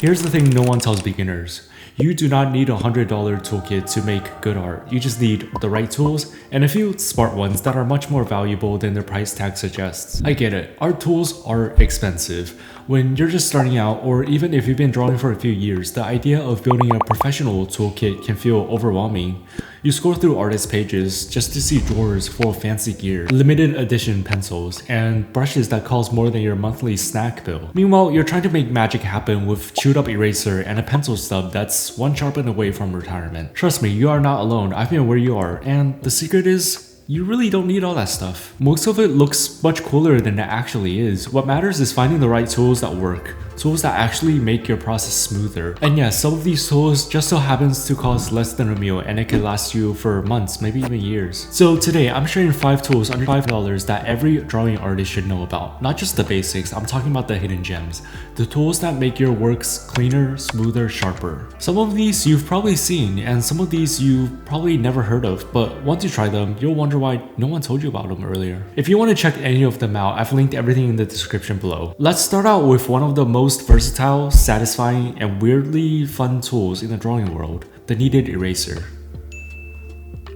Here's the thing no one tells beginners. You do not need a $100 toolkit to make good art. You just need the right tools and a few smart ones that are much more valuable than their price tag suggests. I get it, art tools are expensive. When you're just starting out, or even if you've been drawing for a few years, the idea of building a professional toolkit can feel overwhelming. You scroll through artist pages just to see drawers full of fancy gear, limited edition pencils, and brushes that cost more than your monthly snack bill. Meanwhile, you're trying to make magic happen with chewed up eraser and a pencil stub that's one sharpen away from retirement. Trust me, you are not alone. I've been where you are, and the secret is, you really don't need all that stuff. Most of it looks much cooler than it actually is. What matters is finding the right tools that work. Tools that actually make your process smoother. And yes, some of these tools just so happens to cost less than a meal and it can last you for months, maybe even years. So today, I'm sharing 5 tools under $5 that every drawing artist should know about. Not just the basics, I'm talking about the hidden gems. The tools that make your works cleaner, smoother, sharper. Some of these you've probably seen, and some of these you've probably never heard of, but once you try them, you'll wonder why no one told you about them earlier. If you want to check any of them out, I've linked everything in the description below. Let's start out with one of the most versatile, satisfying, and weirdly fun tools in the drawing world, the Kneaded Eraser.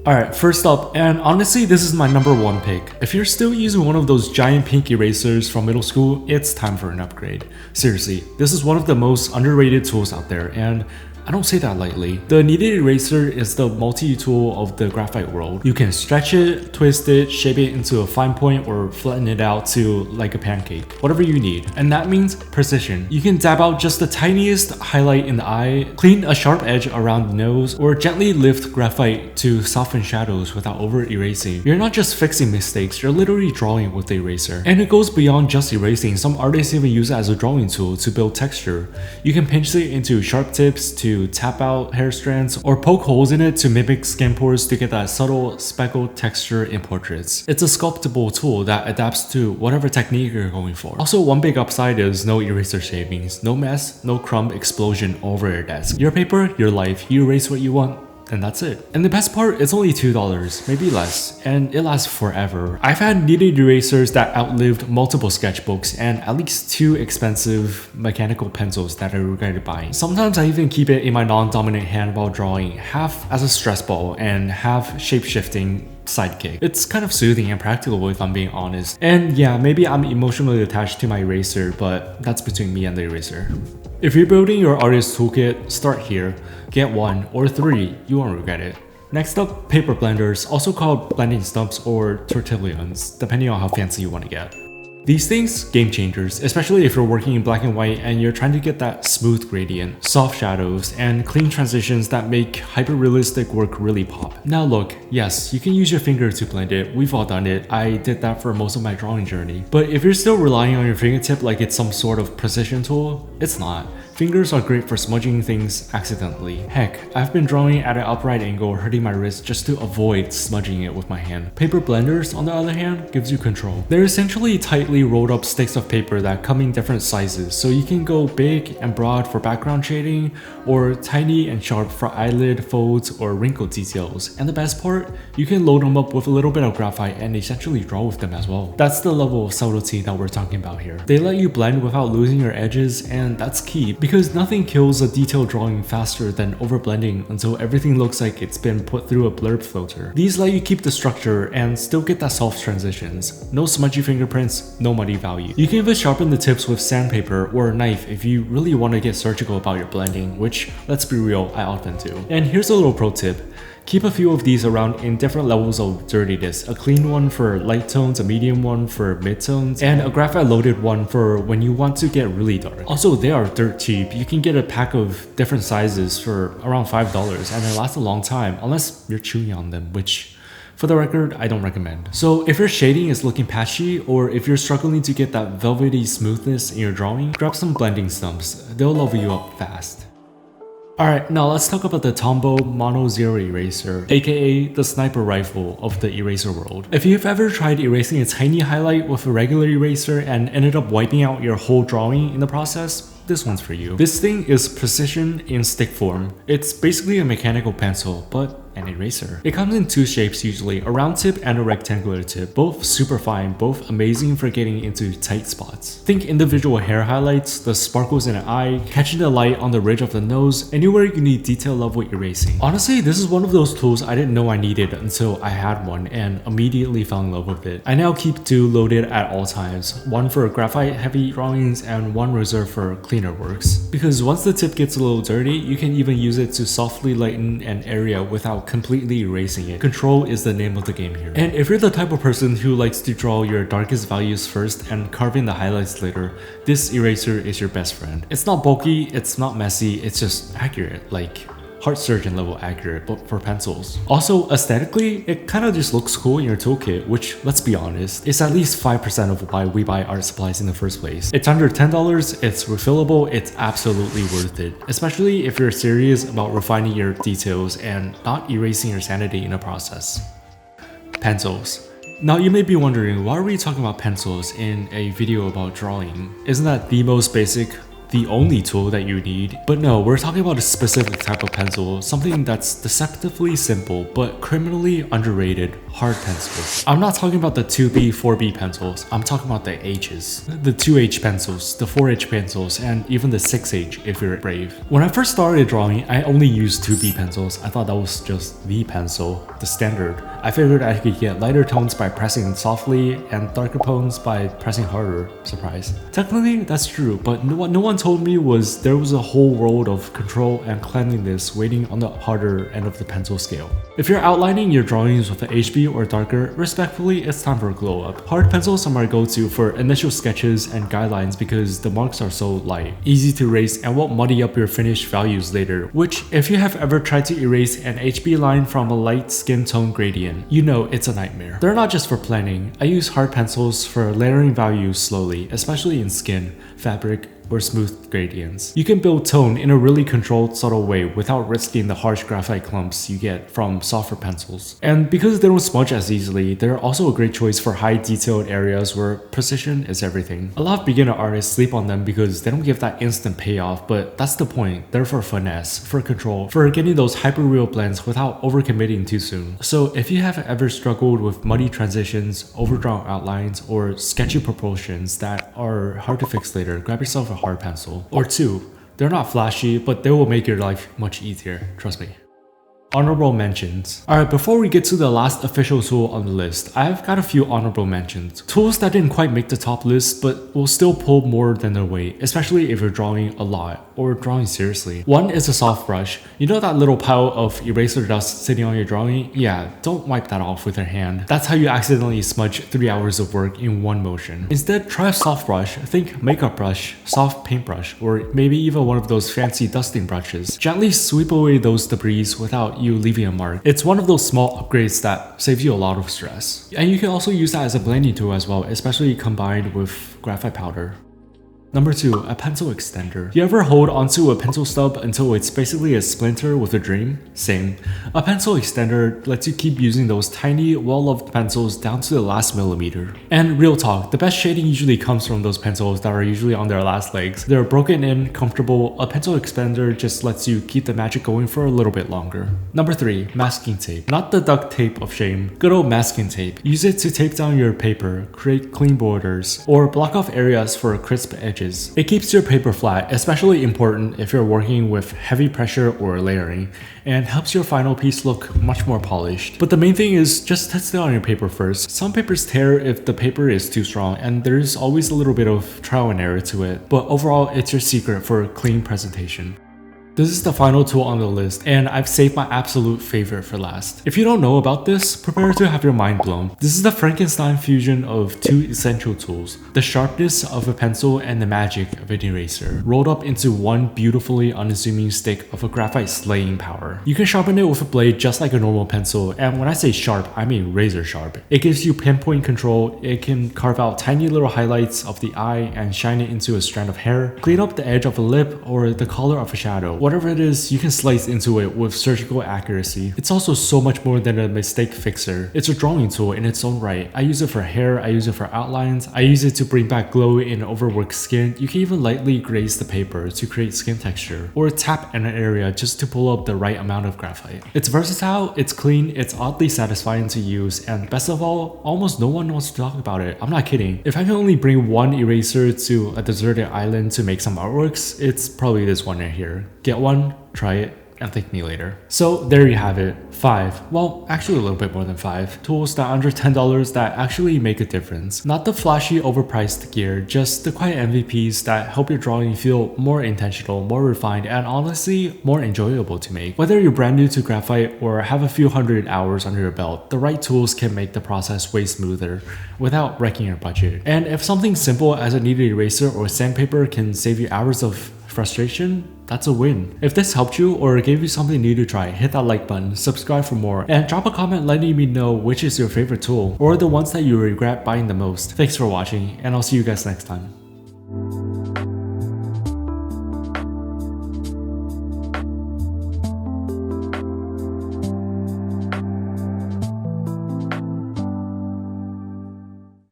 Alright, first up, and honestly this is my #1 pick. If you're still using one of those giant pink erasers from middle school, it's time for an upgrade. Seriously, this is one of the most underrated tools out there, and I don't say that lightly. The Kneaded Eraser is the multi-tool of the graphite world. You can stretch it, twist it, shape it into a fine point, or flatten it out to like a pancake. Whatever you need. And that means precision. You can dab out just the tiniest highlight in the eye, clean a sharp edge around the nose, or gently lift graphite to soften shadows without over-erasing. You're not just fixing mistakes, you're literally drawing with the eraser. And it goes beyond just erasing. Some artists even use it as a drawing tool to build texture. You can pinch it into sharp tips to tap out hair strands, or poke holes in it to mimic skin pores to get that subtle speckled texture in portraits. It's a sculptable tool that adapts to whatever technique you're going for. Also, one big upside is no eraser shavings, no mess, no crumb explosion over your desk. Your paper, your life, you erase what you want, and that's it. And the best part, it's only $2, maybe less, and it lasts forever. I've had Kneaded Erasers that outlived multiple sketchbooks and at least 2 expensive mechanical pencils that I regretted buying. Sometimes I even keep it in my non-dominant hand while drawing, half as a stress ball and half shape-shifting sidekick. It's kind of soothing and practical if I'm being honest. And yeah, maybe I'm emotionally attached to my eraser, but that's between me and the eraser. If you're building your artist toolkit, start here. Get 1 or 3, you won't regret it. Next up, paper blenders, also called blending stumps or tortillions, depending on how fancy you want to get. These things, game changers, especially if you're working in black and white and you're trying to get that smooth gradient, soft shadows, and clean transitions that make hyper-realistic work really pop. Now look, yes, you can use your finger to blend it, we've all done it, I did that for most of my drawing journey. But if you're still relying on your fingertip like it's some sort of precision tool, it's not. Fingers are great for smudging things accidentally. Heck, I've been drawing at an upright angle hurting my wrist just to avoid smudging it with my hand. Paper blenders, on the other hand, gives you control. They're essentially tightly rolled up sticks of paper that come in different sizes, so you can go big and broad for background shading, or tiny and sharp for eyelid folds or wrinkle details. And the best part, you can load them up with a little bit of graphite and essentially draw with them as well. That's the level of subtlety that we're talking about here. They let you blend without losing your edges, and that's key, because nothing kills a detailed drawing faster than overblending until everything looks like it's been put through a blurb filter. These let you keep the structure and still get that soft transitions. No smudgy fingerprints, no muddy value. You can even sharpen the tips with sandpaper or a knife if you really want to get surgical about your blending, which, let's be real, I often do. And here's a little pro tip. Keep a few of these around in different levels of dirtiness. A clean one for light tones, a medium one for mid-tones, and a graphite loaded one for when you want to get really dark. Also, they are dirt cheap. You can get a pack of different sizes for around $5 and they last a long time, unless you're chewing on them, which, for the record, I don't recommend. So if your shading is looking patchy, or if you're struggling to get that velvety smoothness in your drawing, grab some blending stumps. They'll level you up fast. Alright, now let's talk about the Tombow Mono Zero Eraser, aka the sniper rifle of the eraser world. If you've ever tried erasing a tiny highlight with a regular eraser and ended up wiping out your whole drawing in the process, this one's for you. This thing is precision in stick form. It's basically a mechanical pencil, but an eraser. It comes in two shapes usually, a round tip and a rectangular tip, both super fine, both amazing for getting into tight spots. Think individual hair highlights, the sparkles in an eye, catching the light on the ridge of the nose, anywhere you need detail level erasing. Honestly, this is one of those tools I didn't know I needed until I had one and immediately fell in love with it. I now keep two loaded at all times, one for graphite heavy drawings and one reserved for cleaner works. Because once the tip gets a little dirty, you can even use it to softly lighten an area without completely erasing it. Control is the name of the game here. And if you're the type of person who likes to draw your darkest values first and carve in the highlights later, this eraser is your best friend. It's not bulky, it's not messy, it's just accurate, like heart surgeon level accurate, but for pencils. Also, aesthetically, it kind of just looks cool in your toolkit, which, let's be honest, is at least 5% of why we buy art supplies in the first place. It's under $10, it's refillable, it's absolutely worth it, especially if you're serious about refining your details and not erasing your sanity in the process. Pencils. Now you may be wondering, why are we talking about pencils in a video about drawing? Isn't that the most basic, the only tool that you need? But no, we're talking about a specific type of pencil, something that's deceptively simple but criminally underrated: hard pencils. I'm not talking about the 2B, 4B pencils, I'm talking about the H's. The 2H pencils, the 4H pencils, and even the 6H if you're brave. When I first started drawing, I only used 2B pencils. I thought that was just the pencil, the standard. I figured I could get lighter tones by pressing softly and darker tones by pressing harder. Surprise. Technically, that's true, but no one told me was there was a whole world of control and cleanliness waiting on the harder end of the pencil scale. If you're outlining your drawings with an HB or darker, respectfully, it's time for a glow up. Hard pencils are my go-to for initial sketches and guidelines because the marks are so light, easy to erase, and won't muddy up your finished values later, which, if you have ever tried to erase an HB line from a light skin tone gradient, you know it's a nightmare. They're not just for planning. I use hard pencils for layering values slowly, especially in skin, fabric, or smooth gradients. You can build tone in a really controlled, subtle way without risking the harsh graphite clumps you get from softer pencils. And because they don't smudge as easily, they're also a great choice for high detailed areas where precision is everything. A lot of beginner artists sleep on them because they don't give that instant payoff, but that's the point. They're for finesse, for control, for getting those hyperreal blends without overcommitting too soon. So if you have ever struggled with muddy transitions, overdrawn outlines, or sketchy proportions that are hard to fix later, grab yourself a hard pencil. Or two. They're not flashy, but they will make your life much easier, trust me. Honorable mentions. Alright, before we get to the last official tool on the list, I've got a few honorable mentions. Tools that didn't quite make the top list, but will still pull more than their weight, especially if you're drawing a lot or drawing seriously. One is a soft brush. You know that little pile of eraser dust sitting on your drawing? Yeah, don't wipe that off with your hand. That's how you accidentally smudge 3 hours of work in one motion. Instead, try a soft brush. Think makeup brush, soft paintbrush, or maybe even one of those fancy dusting brushes. Gently sweep away those debris without you leaving a mark. It's one of those small upgrades that saves you a lot of stress. And you can also use that as a blending tool as well, especially combined with graphite powder. Number 2, a pencil extender. You ever hold onto a pencil stub until it's basically a splinter with a dream? Same. A pencil extender lets you keep using those tiny, well-loved pencils down to the last millimeter. And real talk, the best shading usually comes from those pencils that are usually on their last legs. They're broken in, comfortable. A pencil extender just lets you keep the magic going for a little bit longer. Number 3, masking tape. Not the duct tape of shame. Good old masking tape. Use it to tape down your paper, create clean borders, or block off areas for crisp edges. It keeps your paper flat, especially important if you're working with heavy pressure or layering, and helps your final piece look much more polished. But the main thing is just test it on your paper first. Some papers tear if the paper is too strong, and there's always a little bit of trial and error to it, but overall it's your secret for clean presentation. This is the final tool on the list, and I've saved my absolute favorite for last. If you don't know about this, prepare to have your mind blown. This is the Frankenstein fusion of two essential tools: the sharpness of a pencil and the magic of an eraser, rolled up into one beautifully unassuming stick of a graphite slaying power. You can sharpen it with a blade just like a normal pencil, and when I say sharp, I mean razor sharp. It gives you pinpoint control. It can carve out tiny little highlights of the eye and shine it into a strand of hair, clean up the edge of a lip or the color of a shadow, whatever it is, you can slice into it with surgical accuracy. It's also so much more than a mistake fixer. It's a drawing tool in its own right. I use it for hair, I use it for outlines, I use it to bring back glow in overworked skin. You can even lightly graze the paper to create skin texture, or tap in an area just to pull up the right amount of graphite. It's versatile, it's clean, it's oddly satisfying to use, and best of all, almost no one wants to talk about it. I'm not kidding. If I can only bring one eraser to a deserted island to make some artworks, it's probably this one right here. Get one, try it, and thank me later. So there you have it. 5, well actually a little bit more than 5, tools that are under $10 that actually make a difference. Not the flashy overpriced gear, just the quiet MVPs that help your drawing feel more intentional, more refined, and honestly more enjoyable to make. Whether you're brand new to graphite or have a few hundred hours under your belt, the right tools can make the process way smoother without wrecking your budget. And if something simple as a kneaded eraser or sandpaper can save you hours of frustration, that's a win. If this helped you or gave you something new to try, hit that like button, subscribe for more, and drop a comment letting me know which is your favorite tool or the ones that you regret buying the most. Thanks for watching, and I'll see you guys next time.